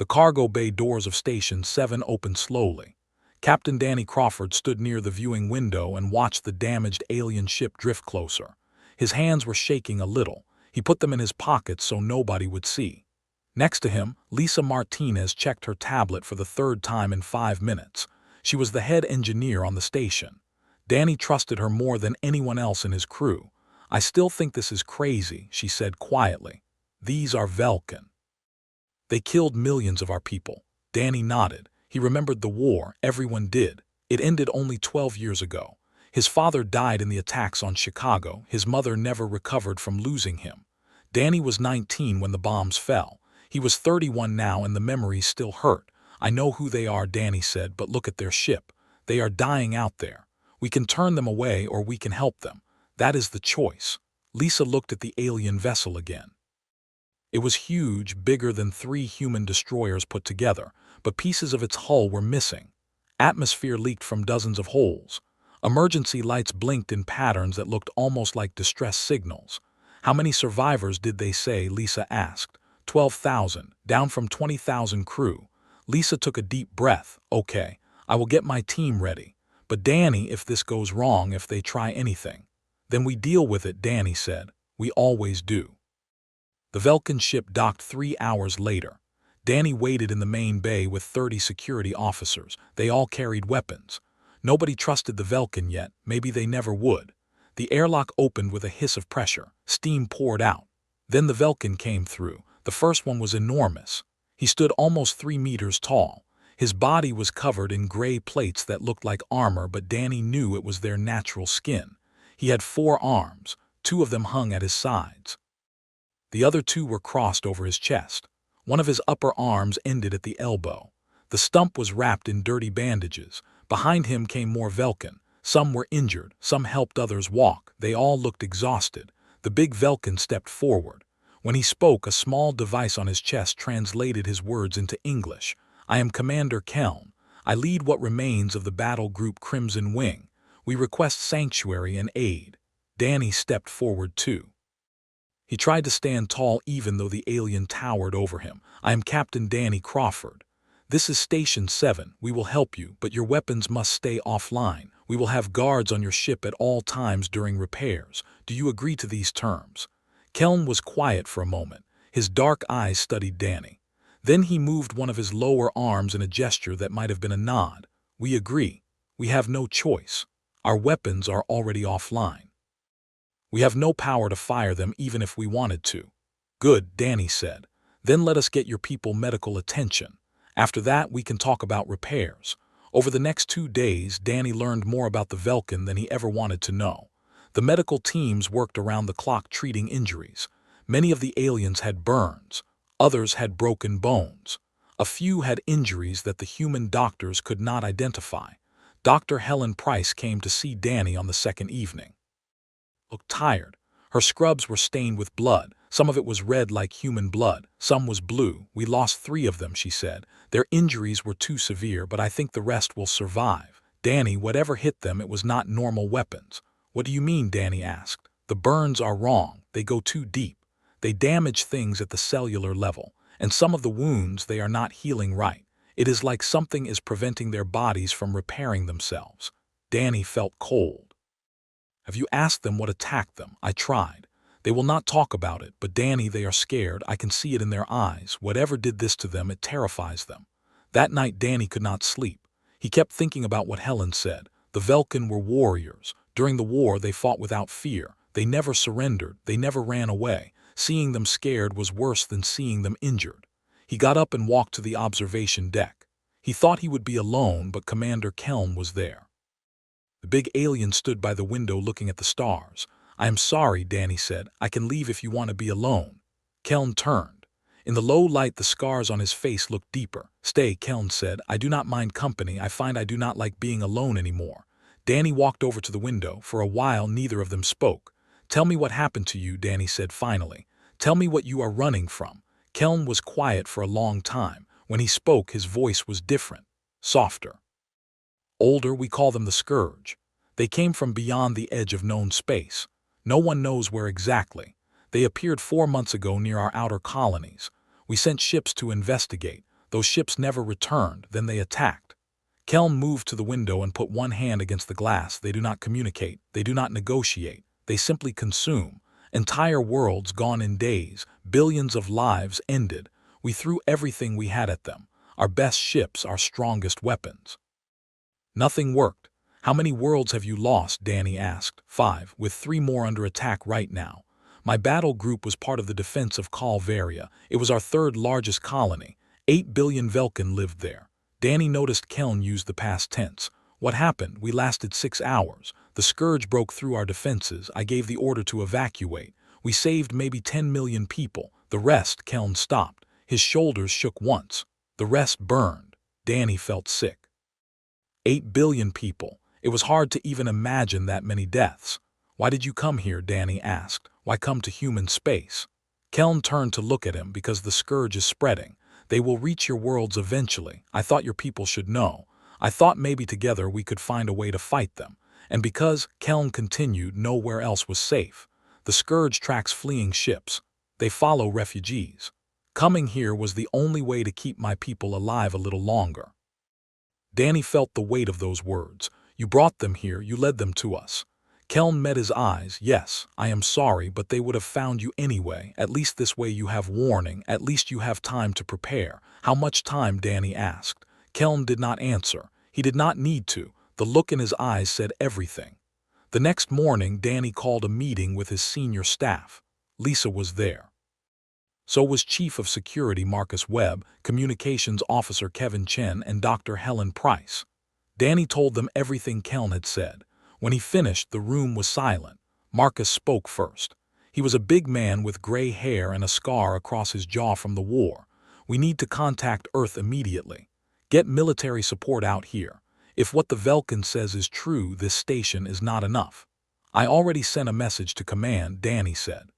The cargo bay doors of Station 7 opened slowly. Captain Danny Crawford stood near the viewing window and watched the damaged alien ship drift closer. His hands were shaking a little. He put them in his pockets so nobody would see. Next to him, Lisa Martinez checked her tablet for the third time in 5 minutes. She was the head engineer on the station. Danny trusted her more than anyone else in his crew. "I still think this is crazy," she said quietly. "These are Velkin. They killed millions of our people." Danny nodded. He remembered the war, everyone did. It ended only 12 years ago. His father died in the attacks on Chicago. His mother never recovered from losing him. Danny was 19 when the bombs fell. He was 31 now and the memories still hurt. "I know who they are," Danny said, "but look at their ship. They are dying out there. We can turn them away or we can help them. That is the choice." Lisa looked at the alien vessel again. It was huge, bigger than 3 human destroyers put together, but pieces of its hull were missing. Atmosphere leaked from dozens of holes. Emergency lights blinked in patterns that looked almost like distress signals. "How many survivors did they say?" Lisa asked. 12,000, down from 20,000 crew. Lisa took a deep breath. "Okay, I will get my team ready. But Danny, if this goes wrong, if they try anything, then we deal with it," Danny said. "We always do." The Velkin ship docked 3 hours later. Danny waited in the main bay with 30 security officers. They all carried weapons. Nobody trusted the Velkin yet. Maybe they never would. The airlock opened with a hiss of pressure. Steam poured out. Then the Velkin came through. The first one was enormous. He stood almost 3 meters tall. His body was covered in gray plates that looked like armor, but Danny knew it was their natural skin. He had 4 arms. 2 of them hung at his sides. The other 2 were crossed over his chest. One of his upper arms ended at the elbow. The stump was wrapped in dirty bandages. Behind him came more Velkin. Some were injured, some helped others walk. They all looked exhausted. The big Velkin stepped forward. When he spoke, a small device on his chest translated his words into English. "I am Commander Kelm. I lead what remains of the battle group Crimson Wing. We request sanctuary and aid." Danny stepped forward too. He tried to stand tall even though the alien towered over him. "I am Captain Danny Crawford. This is Station 7. We will help you, but your weapons must stay offline. We will have guards on your ship at all times during repairs. Do you agree to these terms?" Kelm was quiet for a moment. His dark eyes studied Danny. Then he moved one of his lower arms in a gesture that might have been a nod. "We agree. We have no choice. Our weapons are already offline. We have no power to fire them even if we wanted to." "Good," Danny said. "Then let us get your people medical attention. After that, we can talk about repairs." Over the next 2 days, Danny learned more about the Velkin than he ever wanted to know. The medical teams worked around the clock treating injuries. Many of the aliens had burns. Others had broken bones. A few had injuries that the human doctors could not identify. Dr. Helen Price came to see Danny on the second evening. Looked tired. Her scrubs were stained with blood. Some of it was red like human blood. Some was blue. "We lost 3 of them," she said. "Their injuries were too severe, but I think the rest will survive." "Danny, whatever hit them, it was not normal weapons." "What do you mean?" Danny asked. "The burns are wrong. They go too deep. They damage things at the cellular level. And some of the wounds, they are not healing right. It is like something is preventing their bodies from repairing themselves." Danny felt cold. "Have you asked them what attacked them?" "I tried. They will not talk about it, but Danny, they are scared. I can see it in their eyes. Whatever did this to them, it terrifies them." That night Danny could not sleep. He kept thinking about what Helen said. The Velkin were warriors. During the war they fought without fear. They never surrendered. They never ran away. Seeing them scared was worse than seeing them injured. He got up and walked to the observation deck. He thought he would be alone, but Commander Kelm was there. The big alien stood by the window looking at the stars. "I am sorry," Danny said. "I can leave if you want to be alone." Kelm turned. In the low light, the scars on his face looked deeper. "Stay," Kelm said. "I do not mind company. I find I do not like being alone anymore." Danny walked over to the window. For a while, neither of them spoke. "Tell me what happened to you," Danny said finally. "Tell me what you are running from." Kelm was quiet for a long time. When he spoke, his voice was different, softer. "Older, we call them the Scourge. They came from beyond the edge of known space. No one knows where exactly. They appeared 4 months ago near our outer colonies. We sent ships to investigate. Those ships never returned, then they attacked. Keln moved to the window and put one hand against the glass. They do not communicate, they do not negotiate, they simply consume. Entire worlds gone in days, billions of lives ended. We threw everything we had at them, our best ships, our strongest weapons. Nothing worked. How many worlds have you lost? Danny asked. 5, with 3 more under attack right now. My battle group was part of the defense of Calvaria. It was our 3rd largest colony. 8 billion Velkin lived there. Danny noticed Keln used the past tense. What happened? We lasted 6 hours. The Scourge broke through our defenses. I gave the order to evacuate. We saved maybe 10 million people. The rest, Keln stopped. His shoulders shook once. The rest burned. Danny felt sick. 8 billion people. It was hard to even imagine that many deaths. Why did you come here? Danny asked. Why come to human space? Keln turned to look at him. Because the Scourge is spreading. They will reach your worlds eventually. I thought your people should know. I thought maybe together we could find a way to fight them. And because, Keln continued, nowhere else was safe. The Scourge tracks fleeing ships. They follow refugees. Coming here was the only way to keep my people alive a little longer. Danny felt the weight of those words. You brought them here, you led them to us. Keln met his eyes. Yes, I am sorry, but they would have found you anyway. At least this way you have warning. At least you have time to prepare. How much time? Danny asked. Keln did not answer. He did not need to. The look in his eyes said everything. The next morning, Danny called a meeting with his senior staff. Lisa was there. So was Chief of Security Marcus Webb, Communications Officer Kevin Chen, and Dr. Helen Price. Danny told them everything Keln had said. When he finished, the room was silent. Marcus spoke first. He was a big man with gray hair and a scar across his jaw from the war. We need to contact Earth immediately. Get military support out here. If what the Velkin says is true, this station is not enough. I already sent a message to command, Danny said.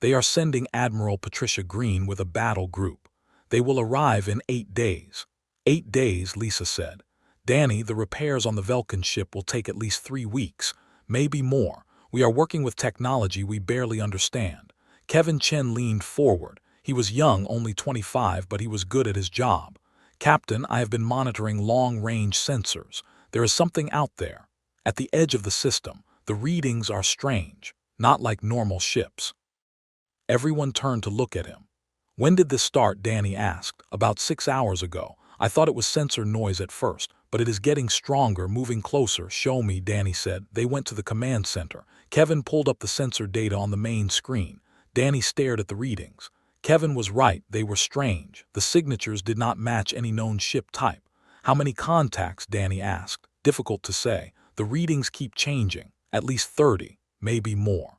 They are sending Admiral Patricia Green with a battle group. They will arrive in 8 days. 8 days, Lisa said. Danny, the repairs on the Velkin ship will take at least 3 weeks, maybe more. We are working with technology we barely understand. Kevin Chen leaned forward. He was young, only 25, but he was good at his job. Captain, I have been monitoring long-range sensors. There is something out there. At the edge of the system, the readings are strange, not like normal ships. Everyone turned to look at him. When did this start? Danny asked. About 6 hours ago. I thought it was sensor noise at first, but it is getting stronger, moving closer. Show me, Danny said. They went to the command center. Kevin pulled up the sensor data on the main screen. Danny stared at the readings. Kevin was right, they were strange. The signatures did not match any known ship type. How many contacts? Danny asked. Difficult to say. The readings keep changing. At least 30, maybe more.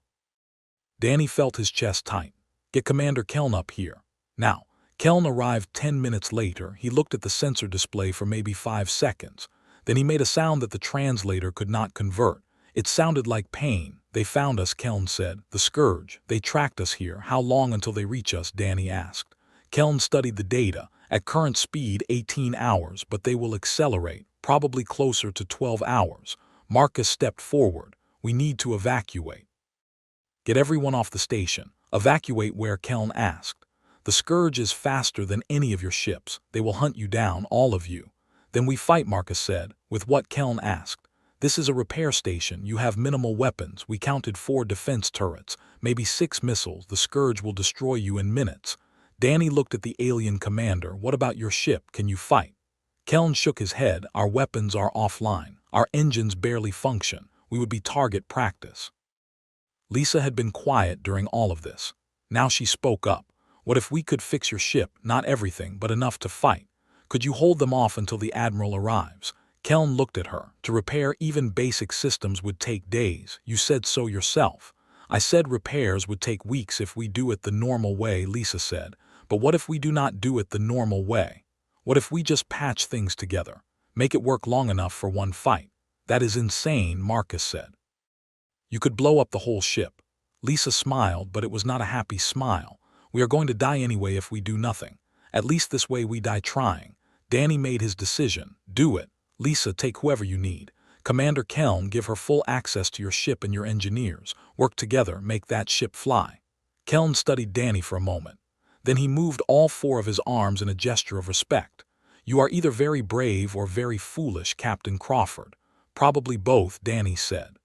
Danny felt his chest tight. Get Commander Keln up here. Now. Keln arrived 10 minutes later. He looked at the sensor display for maybe 5 seconds. Then he made a sound that the translator could not convert. It sounded like pain. They found us, Keln said. The Scourge. They tracked us here. How long until they reach us? Danny asked. Keln studied the data. At current speed, 18 hours, but they will accelerate, probably closer to 12 hours. Marcus stepped forward. We need to evacuate. Get everyone off the station. Evacuate where? Keln asked. The Scourge is faster than any of your ships. They will hunt you down, all of you. Then we fight, Marcus said. With what? Keln asked. This is a repair station. You have minimal weapons. We counted 4 defense turrets, maybe 6 missiles. The Scourge will destroy you in minutes. Danny looked at the alien commander. What about your ship? Can you fight? Keln shook his head. Our weapons are offline. Our engines barely function. We would be target practice. Lisa had been quiet during all of this. Now she spoke up. What if we could fix your ship? Not everything, but enough to fight. Could you hold them off until the Admiral arrives? Keln looked at her. To repair even basic systems would take days. You said so yourself. I said repairs would take weeks if we do it the normal way, Lisa said. But what if we do not do it the normal way? What if we just patch things together? Make it work long enough for one fight? That is insane, Marcus said. You could blow up the whole ship. Lisa smiled, but it was not a happy smile. We are going to die anyway if we do nothing. At least this way we die trying. Danny made his decision. Do it. Lisa, take whoever you need. Commander Keln, give her full access to your ship and your engineers. Work together, make that ship fly. Keln studied Danny for a moment. Then he moved all four of his arms in a gesture of respect. "You are either very brave or very foolish, Captain Crawford." "Probably both," Danny said.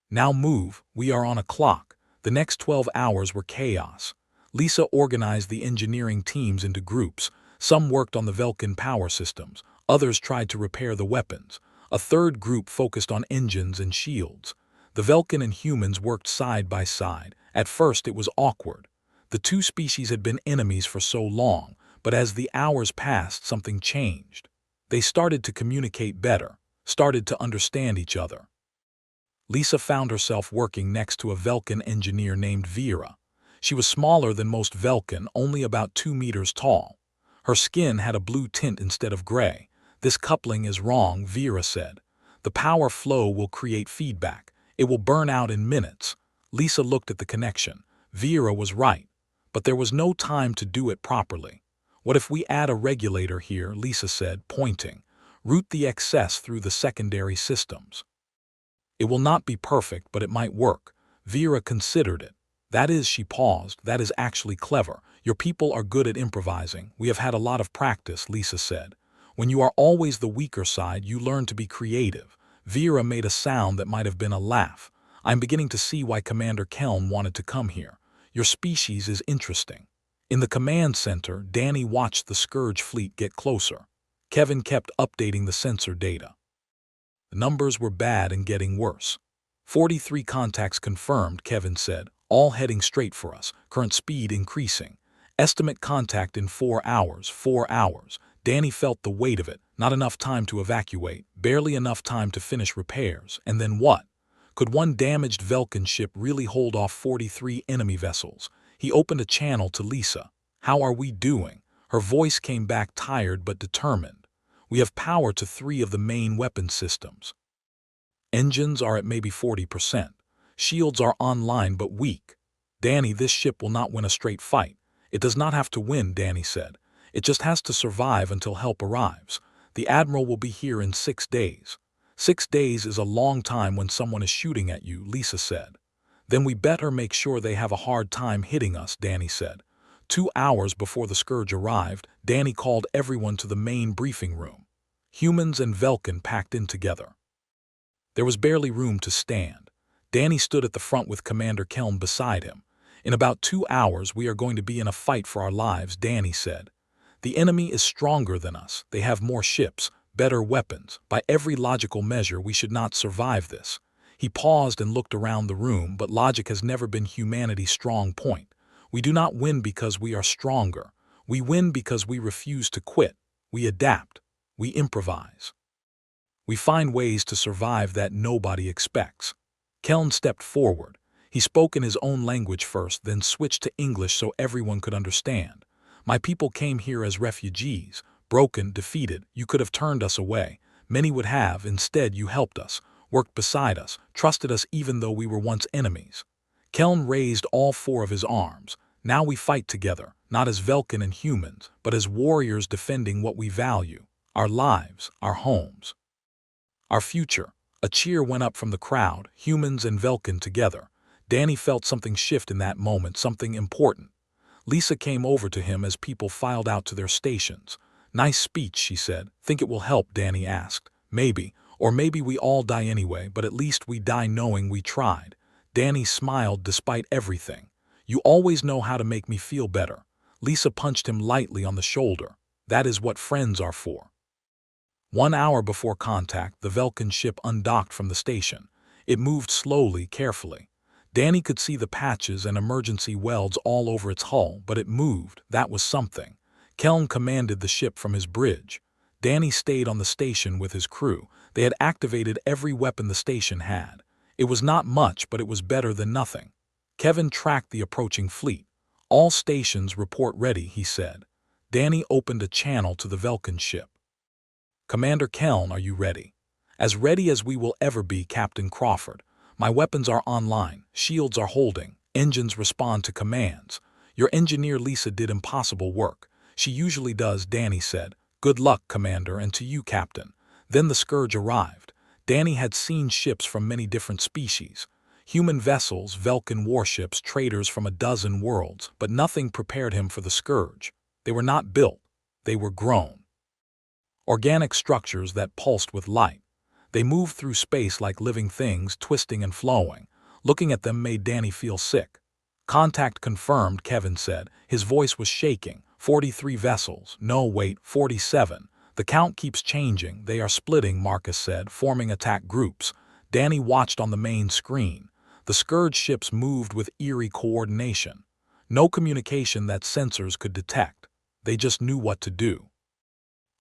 "Now move, we are on a clock." The next 12 hours were chaos. Lisa organized the engineering teams into groups. Some worked on the Velkin power systems, others tried to repair the weapons. A third group focused on engines and shields. The Velkin and humans worked side by side. At first it was awkward. The two species had been enemies for so long, but as the hours passed, something changed. They started to communicate better, started to understand each other. Lisa found herself working next to a Velkin engineer named Vera. She was smaller than most Velkin, only about 2 meters tall. Her skin had a blue tint instead of gray. "This coupling is wrong," Vera said. "The power flow will create feedback. It will burn out in minutes." Lisa looked at the connection. Vera was right, but there was no time to do it properly. "What if we add a regulator here?" Lisa said, pointing. "Route the excess through the secondary systems. It will not be perfect, but it might work." Vera considered it. "That is," she paused, "that is actually clever. Your people are good at improvising. We have had a lot of practice," Lisa said. "When you are always the weaker side, you learn to be creative." Vera made a sound that might have been a laugh. "I'm beginning to see why Commander Kelm wanted to come here. Your species is interesting." In the command center, Danny watched the Scourge fleet get closer. Kevin kept updating the sensor data. The numbers were bad and getting worse. 43 contacts confirmed, Kevin said, all heading straight for us, current speed increasing. Estimate contact in 4 hours, 4 hours. Danny felt the weight of it, not enough time to evacuate, barely enough time to finish repairs, and then what? Could one damaged Velkin ship really hold off 43 enemy vessels? He opened a channel to Lisa. "How are we doing?" Her voice came back tired but determined. "We have power to 3 of the main weapon systems. Engines are at maybe 40%. Shields are online but weak." "Danny, this ship will not win a straight fight." "It does not have to win," Danny said. "It just has to survive until help arrives. The Admiral will be here in 6 days. 6 days is a long time when someone is shooting at you," Lisa said. "Then we better make sure they have a hard time hitting us," Danny said. 2 hours before the Scourge arrived, Danny called everyone to the main briefing room. Humans and Velkin packed in together. There was barely room to stand. Danny stood at the front with Commander Kelm beside him. "In about 2 hours we are going to be in a fight for our lives," Danny said. "The enemy is stronger than us. They have more ships, better weapons. By every logical measure we should not survive this." He paused and looked around the room, but logic has never been humanity's strong point. We do not win because we are stronger. We win because we refuse to quit. We adapt. We improvise. We find ways to survive that nobody expects. Kelm stepped forward. He spoke in his own language first, then switched to English so everyone could understand. "My people came here as refugees, broken, defeated. You could have turned us away. Many would have. Instead, you helped us, worked beside us, trusted us even though we were once enemies." Kelm raised all 4 of his arms. "Now we fight together, not as Velkin and humans, but as warriors defending what we value, our lives, our homes, our future." A cheer went up from the crowd, humans and Velkin together. Danny felt something shift in that moment, something important. Lisa came over to him as people filed out to their stations. "Nice speech," she said. "Think it will help?" Danny asked. "Maybe. Or maybe we all die anyway, but at least we die knowing we tried." Danny smiled despite everything. "You always know how to make me feel better." Lisa punched him lightly on the shoulder. "That is what friends are for." 1 hour before contact, the Velkin ship undocked from the station. It moved slowly, carefully. Danny could see the patches and emergency welds all over its hull, but it moved. That was something. Kelm commanded the ship from his bridge. Danny stayed on the station with his crew. They had activated every weapon the station had. It was not much, but it was better than nothing. Kevin tracked the approaching fleet. "All stations report ready," he said. Danny opened a channel to the Velkin ship. "Commander Kelm, are you ready?" "As ready as we will ever be, Captain Crawford. My weapons are online, shields are holding, engines respond to commands." "Your engineer Lisa did impossible work." "She usually does," Danny said. "Good luck, Commander, and to you, Captain." Then the Scourge arrived. Danny had seen ships from many different species. Human vessels, Vulcan warships, traders from a dozen worlds, but nothing prepared him for the scourge. They were not built, they were grown. Organic structures that pulsed with light. They moved through space like living things, twisting and flowing. Looking at them made Danny feel sick. "Contact confirmed," Kevin said. His voice was shaking. 43 vessels. No, wait, 47. "The count keeps changing. They are splitting," Marcus said, "forming attack groups." Danny watched on the main screen. The scourge ships moved with eerie coordination. No communication that sensors could detect. They just knew what to do.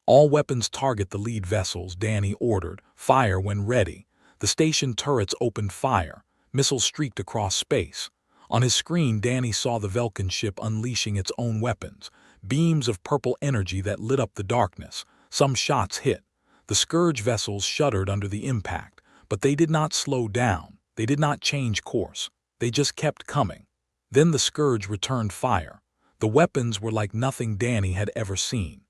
"All weapons target the lead vessels," Danny ordered. "Fire when ready." The station turrets opened fire. Missiles streaked across space. On his screen, Danny saw the Vulcan ship unleashing its own weapons, beams of purple energy that lit up the darkness. Some shots hit. The scourge vessels shuddered under the impact, but they did not slow down. They did not change course. They just kept coming. Then the scourge returned fire. The weapons were like nothing Danny had ever seen.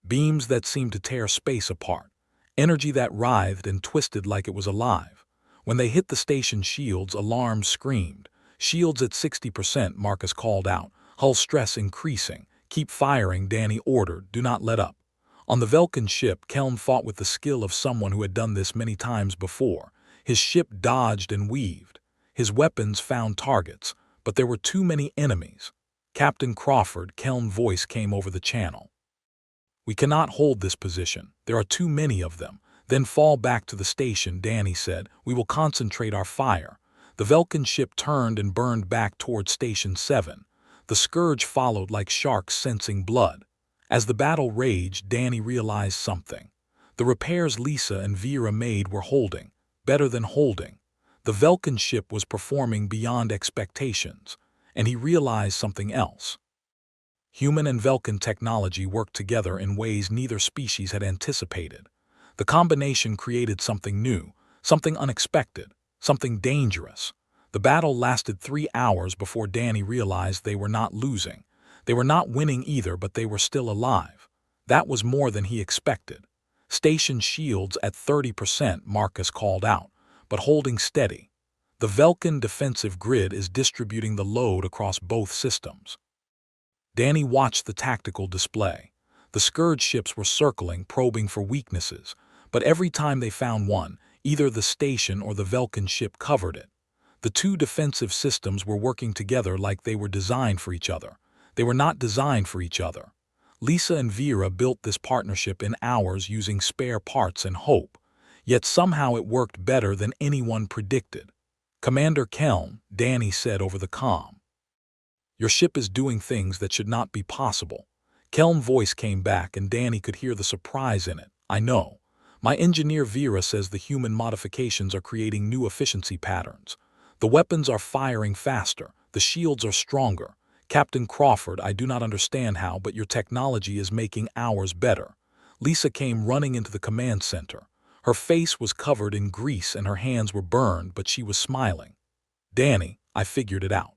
Beams that seemed to tear space apart. Energy that writhed and twisted like it was alive. When they hit the station shields, alarms screamed. "Shields at 60%, Marcus called out. Hull stress increasing. "Keep firing," Danny ordered. "Do not let up." On the Vulcan ship, Kelm fought with the skill of someone who had done this many times before. His ship dodged and weaved. His weapons found targets, but there were too many enemies. "Captain Crawford," Kelm's voice came over the channel. "We cannot hold this position. There are too many of them." "Then fall back to the station," Danny said. "We will concentrate our fire." The Vulcan ship turned and burned back toward Station 7. The scourge followed like sharks sensing blood. As the battle raged, Danny realized something. The repairs Lisa and Vera made were holding, better than holding. The Vulcan ship was performing beyond expectations, and he realized something else. Human and Vulcan technology worked together in ways neither species had anticipated. The combination created something new, something unexpected, something dangerous. The battle lasted 3 hours before Danny realized they were not losing. They were not winning either, but they were still alive. That was more than he expected. "Station shields at 30%, Marcus called out, but holding steady. The Vulcan defensive grid is distributing the load across both systems." Danny watched the tactical display. The scourge ships were circling, probing for weaknesses, but every time they found one, either the station or the Vulcan ship covered it. The two defensive systems were working together like they were designed for each other. They were not designed for each other. Lisa and Vera built this partnership in hours using spare parts and hope, yet somehow it worked better than anyone predicted. "Commander Kelm," Danny said over the comm. "Your ship is doing things that should not be possible." Kelm's voice came back and Danny could hear the surprise in it. "I know. My engineer Vera says the human modifications are creating new efficiency patterns. The weapons are firing faster, the shields are stronger. Captain Crawford, I do not understand how, but your technology is making ours better." Lisa came running into the command center. Her face was covered in grease and her hands were burned, but she was smiling. "Danny, I figured it out.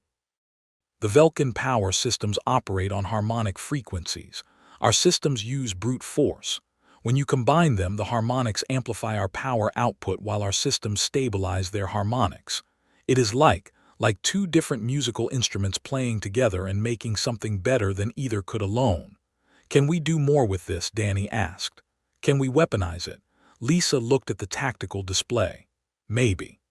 The Vulcan power systems operate on harmonic frequencies. Our systems use brute force. When you combine them, the harmonics amplify our power output while our systems stabilize their harmonics. It is like two different musical instruments playing together and making something better than either could alone. "Can we do more with this?" Danny asked. "Can we weaponize it?" Lisa looked at the tactical display. "Maybe.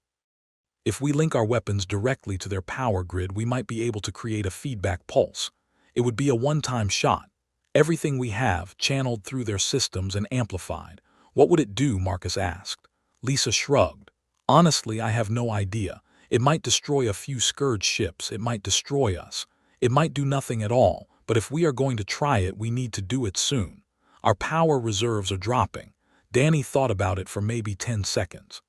If we link our weapons directly to their power grid, we might be able to create a feedback pulse. It would be a one-time shot. Everything we have channeled through their systems and amplified." "What would it do?" Marcus asked. Lisa shrugged. "Honestly, I have no idea. It might destroy a few scourge ships. It might destroy us. It might do nothing at all, but if we are going to try it, we need to do it soon. Our power reserves are dropping." Danny thought about it for maybe 10 seconds.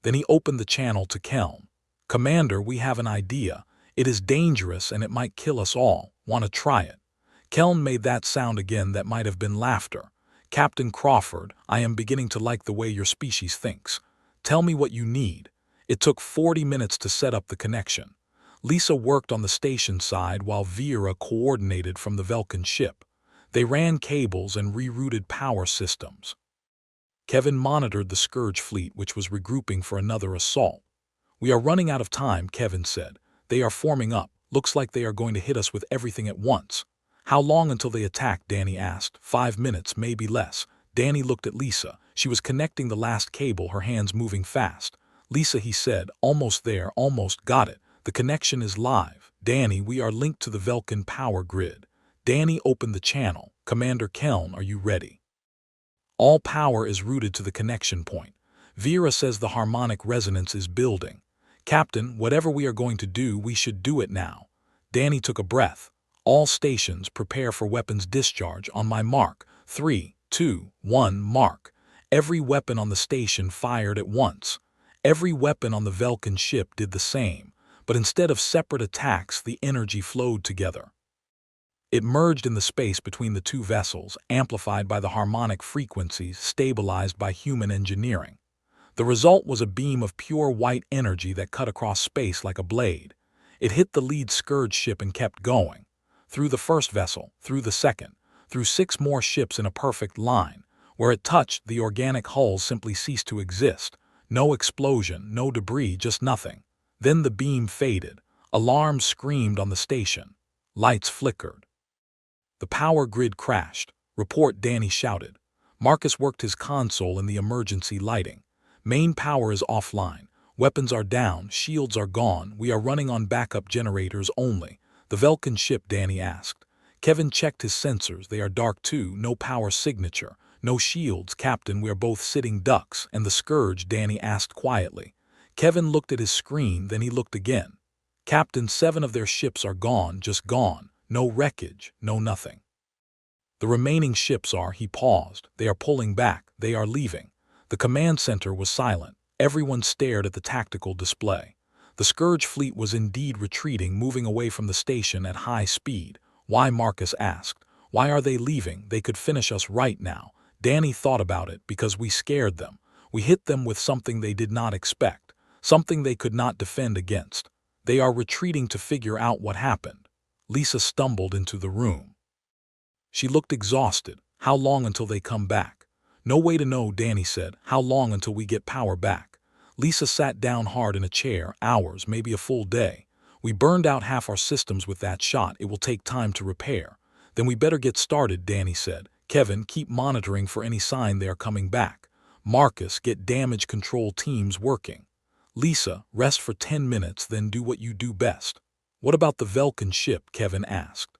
Then he opened the channel to Kelm. "Commander, we have an idea. It is dangerous and it might kill us all. Want to try it?" Kelm made that sound again that might have been laughter. "Captain Crawford, I am beginning to like the way your species thinks. Tell me what you need." It took 40 minutes to set up the connection. Lisa worked on the station side while Vera coordinated from the Vulcan ship. They ran cables and rerouted power systems. Kevin monitored the scourge fleet, which was regrouping for another assault. We are running out of time, Kevin said. They are forming up. Looks like they are going to hit us with everything at once. How long until they attack? Danny asked. 5 minutes, maybe less. Danny looked at Lisa. She was connecting the last cable, her hands moving fast. Lisa, he said, almost there, almost got it. The connection is live. Danny, we are linked to the Vulcan power grid. Danny opened the channel. Commander Keln, are you ready? All power is routed to the connection point. Vera says the harmonic resonance is building. Captain, whatever we are going to do, we should do it now. Danny took a breath. All stations prepare for weapons discharge on my mark. 3, 2, 1, mark. Every weapon on the station fired at once. Every weapon on the Vulcan ship did the same, but instead of separate attacks, the energy flowed together. It merged in the space between the two vessels, amplified by the harmonic frequencies, stabilized by human engineering. The result was a beam of pure white energy that cut across space like a blade. It hit the lead Scourge ship and kept going. Through the first vessel, through the second, through 6 more ships in a perfect line. Where it touched, the organic hulls simply ceased to exist. No explosion, no debris, just nothing. Then the beam faded. Alarms screamed on the station. Lights flickered. The power grid crashed. Report, Danny shouted. Marcus worked his console in the emergency lighting. Main power is offline. Weapons are down, shields are gone, we are running on backup generators only. The Vulcan ship, Danny asked. Kevin checked his sensors, they are dark too, no power signature. No shields, Captain, we are both sitting ducks. And the Scourge, Danny asked quietly. Kevin looked at his screen, then he looked again. Captain, 7 of their ships are gone, just gone. No wreckage, no nothing. The remaining ships are, he paused, they are pulling back, they are leaving. The command center was silent. Everyone stared at the tactical display. The Scourge fleet was indeed retreating, moving away from the station at high speed. Why, Marcus asked. Why are they leaving? They could finish us right now. Danny thought about it. Because we scared them. We hit them with something they did not expect. Something they could not defend against. They are retreating to figure out what happened. Lisa stumbled into the room. She looked exhausted. How long until they come back? No way to know, Danny said. How long until we get power back? Lisa sat down hard in a chair. Hours, maybe a full day. We burned out half our systems with that shot. It will take time to repair. Then we better get started, Danny said. Kevin, keep monitoring for any sign they are coming back. Marcus, get damage control teams working. Lisa, rest for 10 minutes, then do what you do best. What about the Vulcan ship? Kevin asked.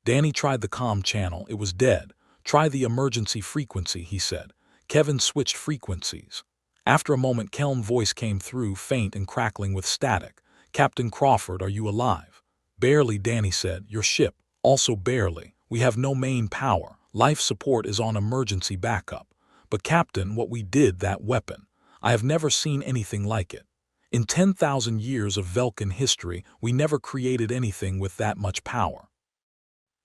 Danny tried the comm channel. It was dead. Try the emergency frequency, he said. Kevin switched frequencies. After a moment, Keln's voice came through, faint and crackling with static. Captain Crawford, are you alive? Barely, Danny said. Your ship? Also barely. We have no main power. Life support is on emergency backup. But Captain, what we did, that weapon, I have never seen anything like it. In 10,000 years of Vulcan history, we never created anything with that much power.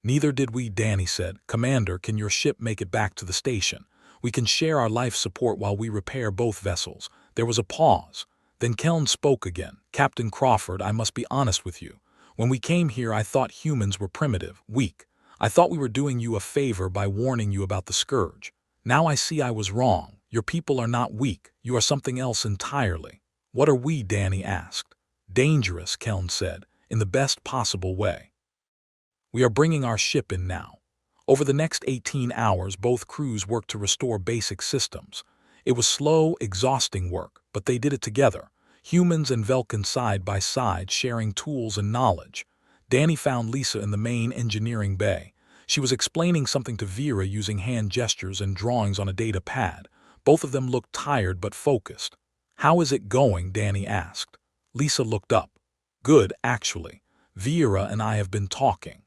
Neither did we, Danny said. Commander, can your ship make it back to the station? We can share our life support while we repair both vessels. There was a pause. Then Keln spoke again. Captain Crawford, I must be honest with you. When we came here, I thought humans were primitive, weak. I thought we were doing you a favor by warning you about the Scourge. Now I see I was wrong. Your people are not weak. You are something else entirely. What are we? Danny asked. Dangerous, Keln said, in the best possible way. We are bringing our ship in now. Over the next 18 hours, both crews worked to restore basic systems. It was slow, exhausting work, but they did it together. Humans and Vulcan side by side, sharing tools and knowledge. Danny found Lisa in the main engineering bay. She was explaining something to Vera using hand gestures and drawings on a data pad. Both of them looked tired but focused. How is it going? Danny asked. Lisa looked up. Good, actually. Vera and I have been talking.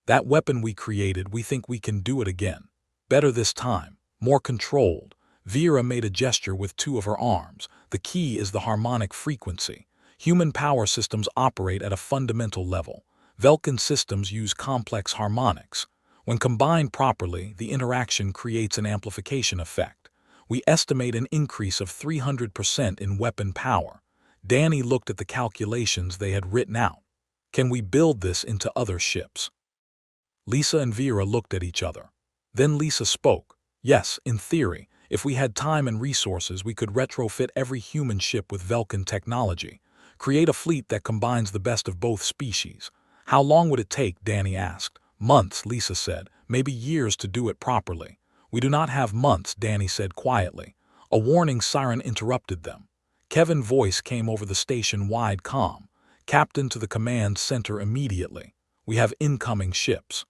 That weapon we created, we think we can do it again. Better this time. More controlled. Vera made a gesture with 2 of her arms. The key is the harmonic frequency. Human power systems operate at a fundamental level. Vulcan systems use complex harmonics. When combined properly, the interaction creates an amplification effect. We estimate an increase of 300% in weapon power. Danny looked at the calculations they had written out. Can we build this into other ships? Lisa and Vera looked at each other. Then Lisa spoke. Yes, in theory, If we had time and resources, we could retrofit every human ship with Vulcan technology, create a fleet that combines the best of both species. How long would it take? Danny asked. Months, Lisa said. Maybe years to do it properly. We do not have months, Danny said quietly. A warning siren interrupted them. Kevin's voice came over the station-wide comm. Captain to the command center immediately. We have incoming ships.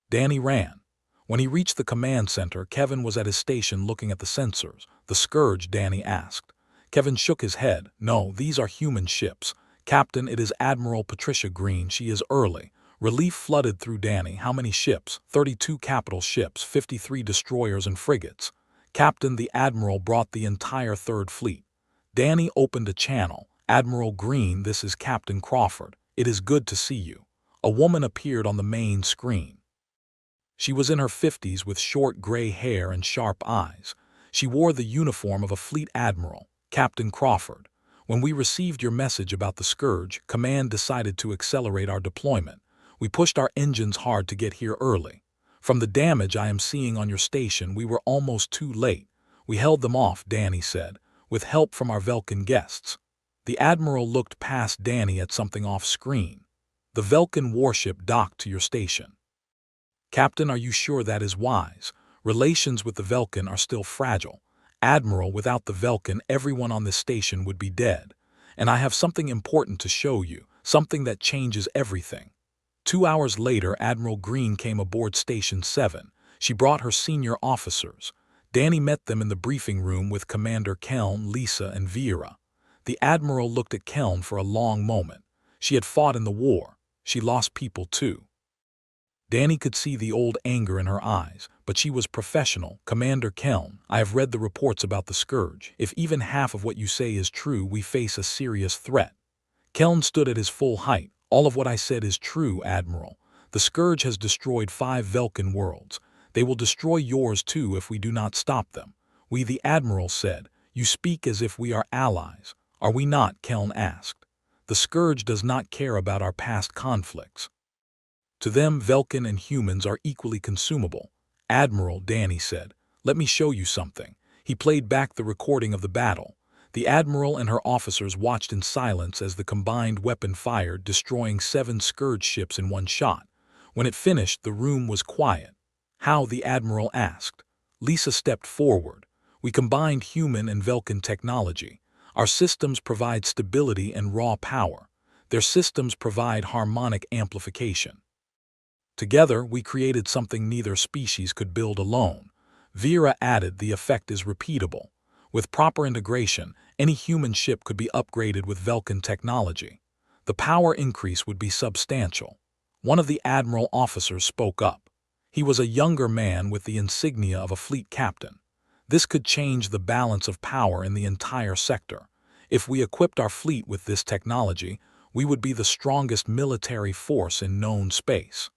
Danny ran. When he reached the command center, Kevin was at his station looking at the sensors. The Scourge, Danny asked. Kevin shook his head. No, these are human ships. Captain, it is Admiral Patricia Green. She is early. Relief flooded through Danny. How many ships? 32 capital ships, 53 destroyers and frigates. Captain, the Admiral brought the entire Third Fleet. Danny opened a channel. Admiral Green, this is Captain Crawford. It is good to see you. A woman appeared on the main screen. She was in her 50s with short gray hair and sharp eyes. She wore the uniform of a fleet admiral, Captain Crawford. When we received your message about the Scourge, Command decided to accelerate our deployment. We pushed our engines hard to get here early. From the damage I am seeing on your station, we were almost too late. We held them off, Danny said, with help from our Vulcan guests. The Admiral looked past Danny at something off-screen. The Vulcan warship docked to your station. Captain, are you sure that is wise? Relations with the Vulcan are still fragile. Admiral, without the Vulcan, everyone on this station would be dead. And I have something important to show you, something that changes everything. 2 hours later, Admiral Green came aboard Station 7. She brought her senior officers. Danny met them in the briefing room with Commander Keln, Lisa, and Vera. The Admiral looked at Keln for a long moment. She had fought in the war. She lost people too. Danny could see the old anger in her eyes, but she was professional. Commander Keln, I have read the reports about the Scourge. If even half of what you say is true, we face a serious threat. Keln stood at his full height. All of what I said is true, Admiral. The Scourge has destroyed 5 Vulcan worlds. They will destroy yours too if we do not stop them. We, the Admiral said. You speak as if we are allies. Are we not? Keln asked. The Scourge does not care about our past conflicts. To them, Vulcan and humans are equally consumable. Admiral, Danny said, let me show you something. He played back the recording of the battle. The Admiral and her officers watched in silence as the combined weapon fired, destroying 7 Scourge ships in one shot. When it finished, the room was quiet. How? The Admiral asked. Lisa stepped forward. We combined human and Vulcan technology. Our systems provide stability and raw power. Their systems provide harmonic amplification. Together, we created something neither species could build alone. Vera added, the effect is repeatable. With proper integration, any human ship could be upgraded with Vulcan technology. The power increase would be substantial. One of the Admiral officers spoke up. He was a younger man with the insignia of a fleet captain. This could change the balance of power in the entire sector. If we equipped our fleet with this technology, we would be the strongest military force in known space.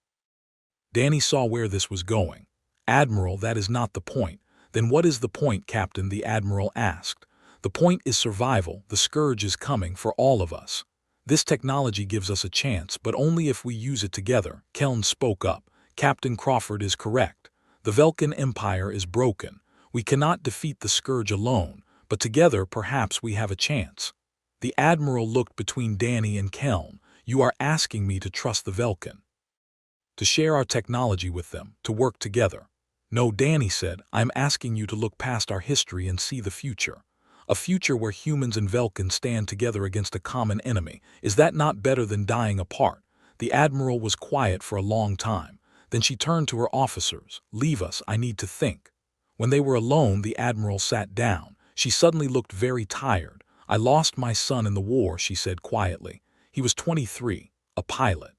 Danny saw where this was going. Admiral, that is not the point. Then what is the point, Captain? The Admiral asked. The point is survival. The Scourge is coming for all of us. This technology gives us a chance, but only if we use it together. Keln spoke up. Captain Crawford is correct. The Vulcan Empire is broken. We cannot defeat the Scourge alone, but together perhaps we have a chance. The Admiral looked between Danny and Keln. You are asking me to trust the Vulcan, to share our technology with them, to work together. No, Danny said, I'm asking you to look past our history and see the future. A future where humans and Vulcans stand together against a common enemy. Is that not better than dying apart? The Admiral was quiet for a long time. Then she turned to her officers. Leave us, I need to think. When they were alone, the Admiral sat down. She suddenly looked very tired. I lost my son in the war, she said quietly. He was 23, a pilot.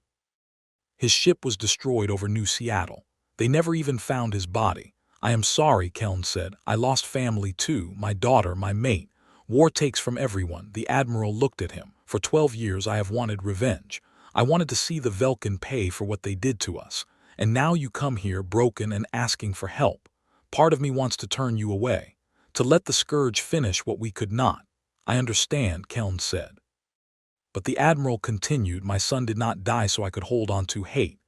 His ship was destroyed over New Seattle. They never even found his body. I am sorry, Keln said. I lost family too, my daughter, my mate. War takes from everyone. The Admiral looked at him. For 12 years I have wanted revenge. I wanted to see the Vulcan pay for what they did to us. And now you come here broken and asking for help. Part of me wants to turn you away, to let the Scourge finish what we could not. I understand, Keln said. But the Admiral continued, my son did not die so I could hold on to hate.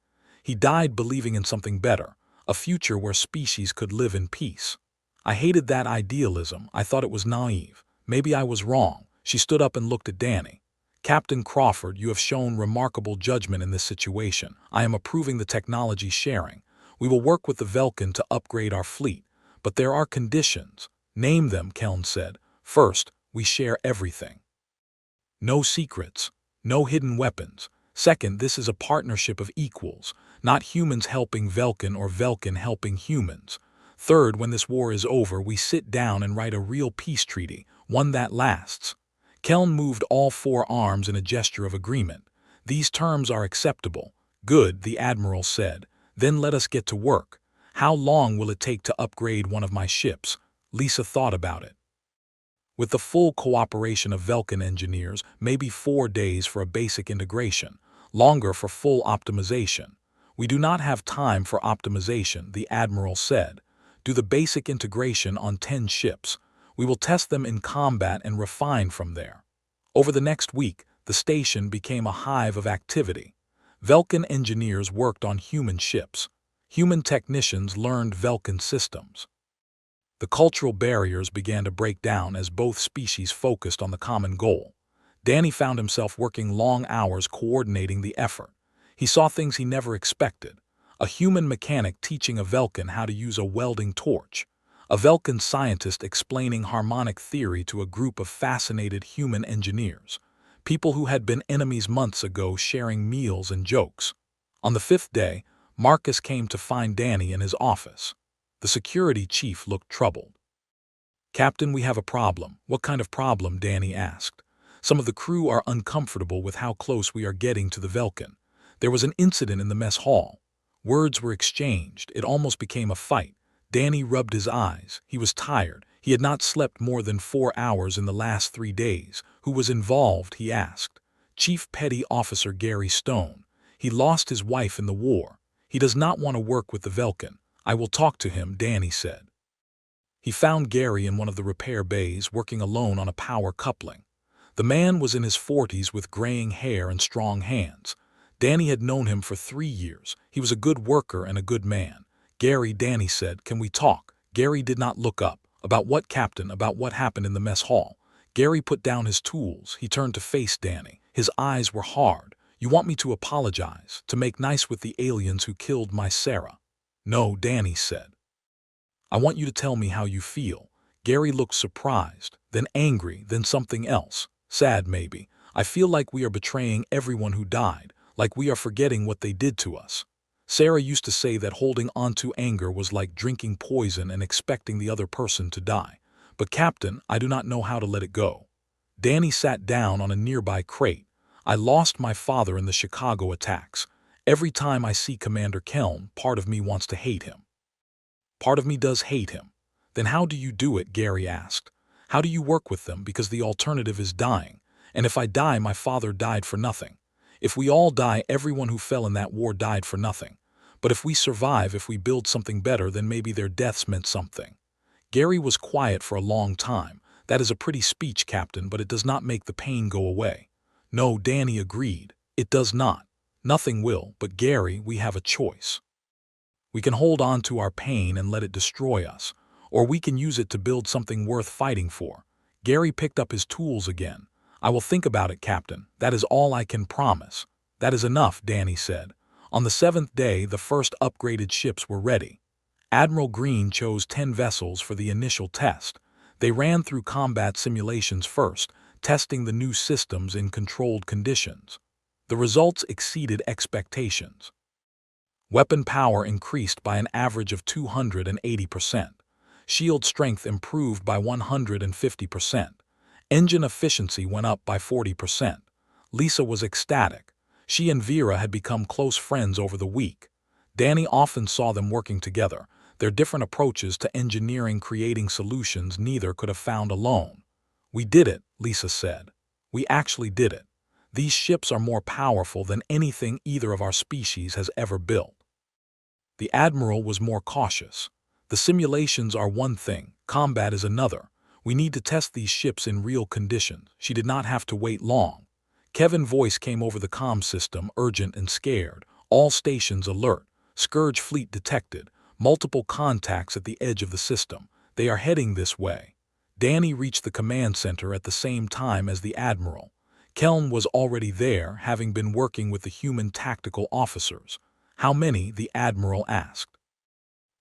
He died believing in something better, a future where species could live in peace. I hated that idealism. I thought it was naive. Maybe I was wrong. She stood up and looked at Danny. Captain Crawford, you have shown remarkable judgment in this situation. I am approving the technology sharing. We will work with the Velkin to upgrade our fleet. But there are conditions. Name them, Keln said. First, we share everything. No secrets. No hidden weapons. Second, this is a partnership of equals, not humans helping Velkin or Velkin helping humans. Third, when this war is over, we sit down and write a real peace treaty, one that lasts. Keln moved all four arms in a gesture of agreement. These terms are acceptable. Good, the Admiral said. Then let us get to work. How long will it take to upgrade one of my ships? Lisa thought about it. With the full cooperation of Velkin engineers, maybe 4 days for a basic integration, longer for full optimization. We do not have time for optimization, the Admiral said. Do the basic integration on 10 ships. We will test them in combat and refine from there. Over the next week, the station became a hive of activity. Velkin engineers worked on human ships. Human technicians learned Velkin systems. The cultural barriers began to break down as both species focused on the common goal. Danny found himself working long hours coordinating the effort. He saw things he never expected. A human mechanic teaching a Velkin how to use a welding torch. A Velkin scientist explaining harmonic theory to a group of fascinated human engineers. People who had been enemies months ago sharing meals and jokes. On the 5th day, Marcus came to find Danny in his office. The security chief looked troubled. Captain, we have a problem. What kind of problem? Danny asked. Some of the crew are uncomfortable with how close we are getting to the Velkin. There was an incident in the mess hall. Words were exchanged. It almost became a fight. Danny rubbed his eyes. He was tired. He had not slept more than 4 hours in the last 3 days. Who was involved? He asked. Chief Petty Officer Gary Stone. He lost his wife in the war. He does not want to work with the Velkin. I will talk to him, Danny said. He found Gary in one of the repair bays working alone on a power coupling. The man was in his 40s with graying hair and strong hands. Danny had known him for 3 years. He was a good worker and a good man. Gary, Danny said, can we talk? Gary did not look up. About what, Captain? About what happened in the mess hall. Gary put down his tools. He turned to face Danny. His eyes were hard. You want me to apologize, to make nice with the aliens who killed my Sarah? No, Danny said. I want you to tell me how you feel. Gary looked surprised, then angry, then something else. Sad, maybe. I feel like we are betraying everyone who died, like we are forgetting what they did to us. Sarah used to say that holding on to anger was like drinking poison and expecting the other person to die. But Captain, I do not know how to let it go. Danny sat down on a nearby crate. I lost my father in the Chicago attacks. Every time I see Commander Keln, part of me wants to hate him. Part of me does hate him. Then how do you do it? Gary asked. How do you work with them? Because the alternative is dying. And if I die, my father died for nothing. If we all die, everyone who fell in that war died for nothing. But if we survive, if we build something better, then maybe their deaths meant something. Gary was quiet for a long time. That is a pretty speech, Captain, but it does not make the pain go away. No, Danny agreed. It does not. Nothing will, but Gary, we have a choice. We can hold on to our pain and let it destroy us, or we can use it to build something worth fighting for. Gary picked up his tools again. I will think about it, Captain. That is all I can promise. That is enough, Danny said. On the 7th day, the first upgraded ships were ready. Admiral Green chose 10 vessels for the initial test. They ran through combat simulations first, testing the new systems in controlled conditions. The results exceeded expectations. Weapon power increased by an average of 280%. Shield strength improved by 150%. Engine efficiency went up by 40%. Lisa was ecstatic. She and Vera had become close friends over the week. Danny often saw them working together, their different approaches to engineering creating solutions neither could have found alone. We did it, Lisa said. We actually did it. These ships are more powerful than anything either of our species has ever built. The Admiral was more cautious. The simulations are one thing, combat is another. We need to test these ships in real conditions. She did not have to wait long. Kevin's voice came over the comm system, urgent and scared. All stations alert. Scourge fleet detected. Multiple contacts at the edge of the system. They are heading this way. Danny reached the command center at the same time as the Admiral. Keln was already there, having been working with the human tactical officers. How many? The Admiral asked.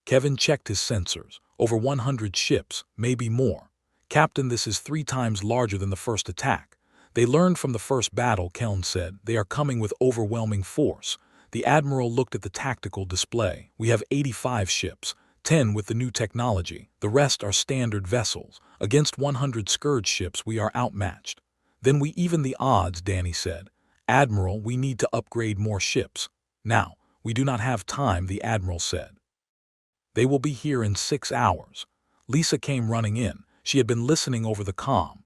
Kevin checked his sensors. Over 100 ships, maybe more. Captain, this is 3 times larger than the first attack. They learned from the first battle, Keln said. They are coming with overwhelming force. The Admiral looked at the tactical display. We have 85 ships, 10 with the new technology. The rest are standard vessels. Against 100 Scourge ships, we are outmatched. Then we even the odds, Danny said. Admiral, we need to upgrade more ships. Now, we do not have time, the Admiral said. They will be here in 6 hours. Lisa came running in. She had been listening over the comm.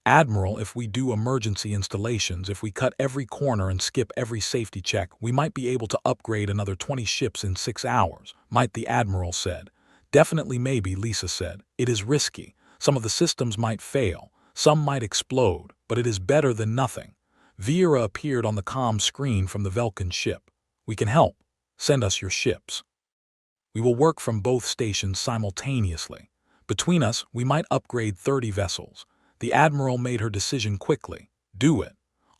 Admiral, if we do emergency installations, if we cut every corner and skip every safety check, we might be able to upgrade another 20 ships in 6 hours, might the Admiral said. Definitely maybe, Lisa said. It is risky. Some of the systems might fail. Some might explode, but it is better than nothing. Vera appeared on the comm screen from the Vulcan ship. We can help. Send us your ships. We will work from both stations simultaneously. Between us, we might upgrade 30 vessels. The Admiral made her decision quickly. Do it.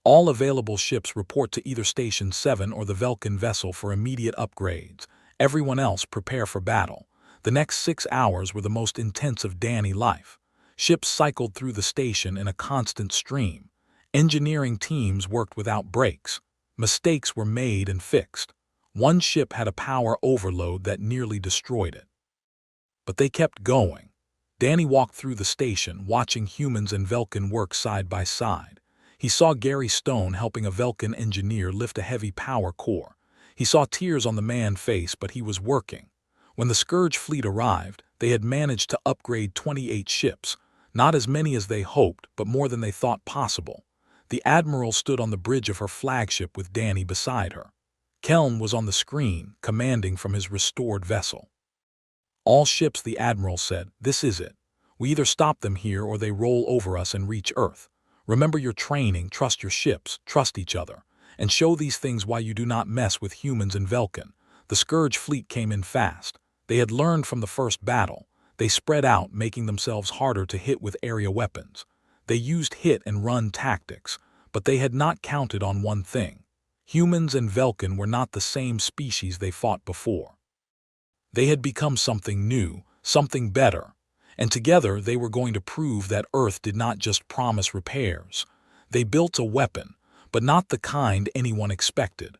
All available ships report to either Station 7 or the Vulcan vessel for immediate upgrades. Everyone else prepare for battle. The next 6 hours were the most intense of Danny life. Ships cycled through the station in a constant stream. Engineering teams worked without breaks. Mistakes were made and fixed. One ship had a power overload that nearly destroyed it. But they kept going. Danny walked through the station, watching humans and Vulcan work side by side. He saw Gary Stone helping a Vulcan engineer lift a heavy power core. He saw tears on the man's face, but he was working. When the Scourge fleet arrived, they had managed to upgrade 28 ships. Not as many as they hoped, but more than they thought possible. The Admiral stood on the bridge of her flagship with Danny beside her. Keln was on the screen, commanding from his restored vessel. All ships, the Admiral said, this is it. We either stop them here or they roll over us and reach Earth. Remember your training, trust your ships, trust each other, and show these things why you do not mess with humans and Vulcan. The Scourge fleet came in fast. They had learned from the first battle. They spread out, making themselves harder to hit with area weapons. They used hit and run tactics, but they had not counted on one thing. Humans and Vulcan were not the same species they fought before. They had become something new, something better, and together they were going to prove that Earth did not just promise repairs. They built a weapon, but not the kind anyone expected.